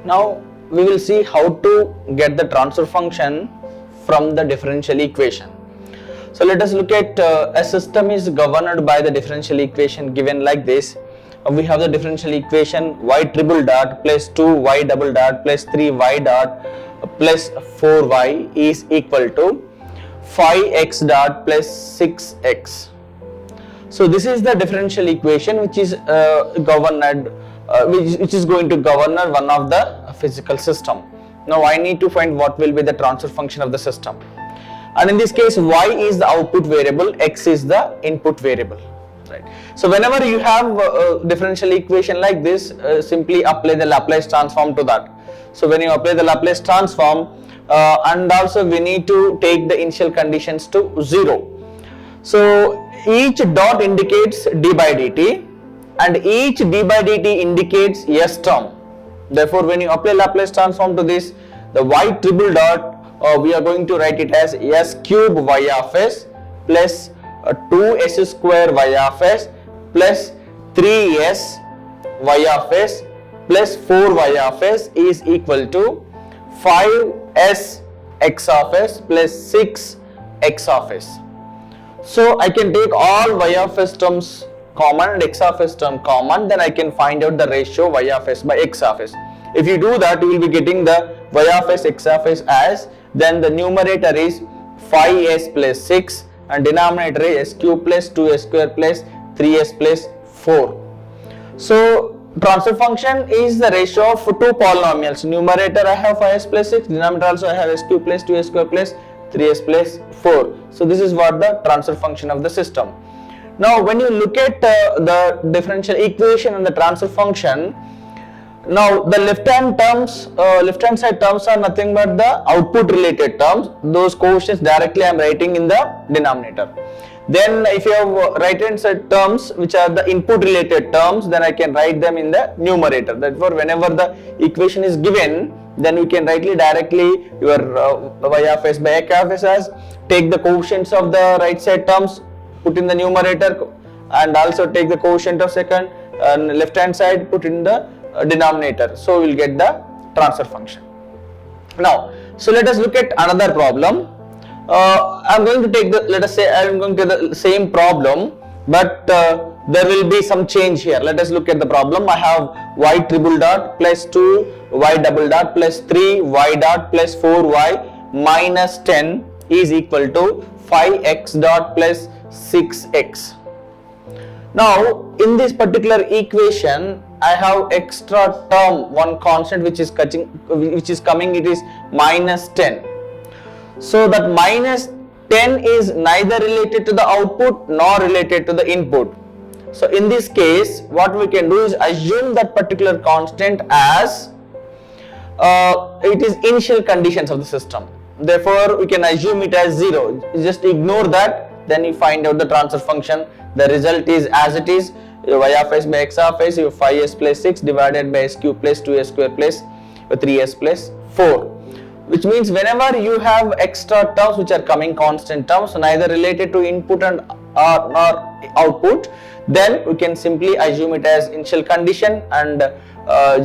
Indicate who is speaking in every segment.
Speaker 1: Now we will see how to get the transfer function from the differential equation. So let us look at a system is governed by the differential equation given like this. We have the differential equation y triple dot plus 2y double dot plus 3y dot plus 4y is equal to 5x dot plus 6x. So this is the differential equation which is governed which is going to govern one of the physical system. Now I need to find what will be the transfer function of the system, and in this case y is the output variable, x is the input variable, right? So whenever you have a differential equation like this, simply apply the Laplace transform to that. So when you apply the Laplace transform, and also we need to take the initial conditions to 0. So each dot indicates d by dt and each d by dt indicates s term. Therefore when you apply Laplace transform to this, the y triple dot we are going to write it as s cube y of s plus 2s square y of s plus 3s y of s plus 4y of s is equal to 5s x of s plus 6 x of s. So I can take all y of s terms common and x of s term common, then I can find out the ratio y of s by x of s. If you do that, you will be getting the y of s x of s as, then the numerator is 5s plus 6 and denominator is s cube plus 2s square plus 3s plus 4. So transfer function is the ratio of two polynomials. Numerator I have 5s plus 6, denominator also I have s cube plus 2s square plus 3s plus 4. So this is what the transfer function of the system. Now when you look at the differential equation and the transfer function, now the left hand side terms are nothing but the output related terms. Those coefficients directly I am writing in the denominator. Then if you have right hand side terms which are the input related terms, then I can write them in the numerator. Therefore whenever the equation is given, then you can write directly your y of s by x of s as, take the coefficients of the right side terms, put in the numerator, and also take the coefficient of second and left hand side, put in the denominator. So we will get the transfer function. Now so let us look at another problem. I am going to take the, let us say I am going to take the same problem, but there will be some change here. Let us look at the problem. I have y triple dot plus 2y double dot plus 3y dot plus 4y minus 10 is equal to 5x dot plus 6x. Now in this particular equation I have extra term, one constant which is coming, it is minus 10. So that minus 10 is neither related to the output nor related to the input. So in this case what we can do is assume that particular constant as it is initial conditions of the system. Therefore we can assume it as 0. Just ignore that, then you find out the transfer function. The result is as it is, y of s by x of s, you 5s plus 6 divided by s cube plus 2s square plus 3s plus 4. Which means whenever you have extra terms which are coming constant terms, neither related to input and nor output, then we can simply assume it as initial condition and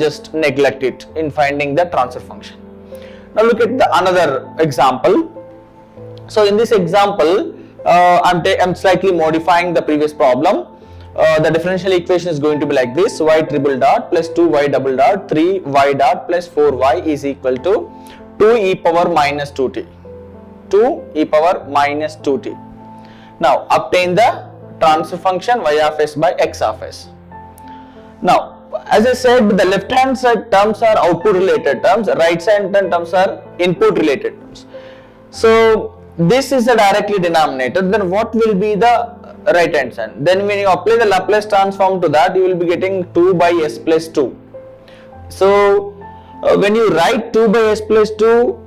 Speaker 1: just neglect it in finding the transfer function. Now look at the another example. So in this example, I'm slightly modifying the previous problem. The differential equation is going to be like this: y triple dot plus 2y double dot 3y dot plus 4y is equal to 2 e power minus 2t. 2 e power minus 2t. Now obtain the transfer function y of s by x of s. Now as I said, the left hand side terms are output related terms, right side terms are input related terms. So this is the directly denominator, then what will be the right hand side? Then when you apply the Laplace transform to that, you will be getting 2 by s plus 2. So when you write 2 by s plus 2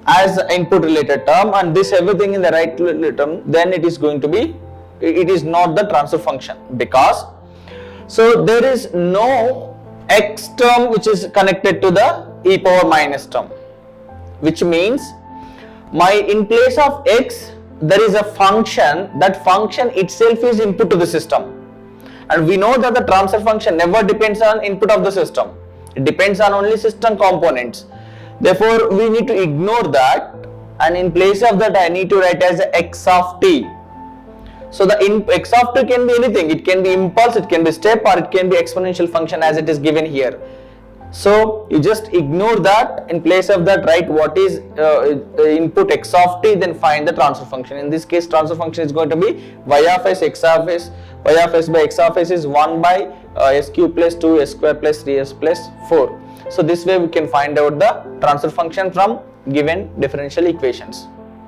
Speaker 1: as the input related term and this everything in the right related term, then it is going to be, it is not the transfer function, because so there is no x term which is connected to the e power minus term, which means in place of x there is a function, that function itself is input to the system, and we know that the transfer function never depends on input of the system. It depends on only system components. Therefore, we need to ignore that, and in place of that I need to write as x of t. So the x of t can be anything. It can be impulse, it can be step, or it can be exponential function as it is given here. So you just ignore that. In place of that, write what is input x of t, then find the transfer function. In this case, transfer function is going to be y of s x of s. Y of s by x of s is 1 by s cube plus 2 s square plus 3s plus 4. So this way we can find out the transfer function from given differential equations.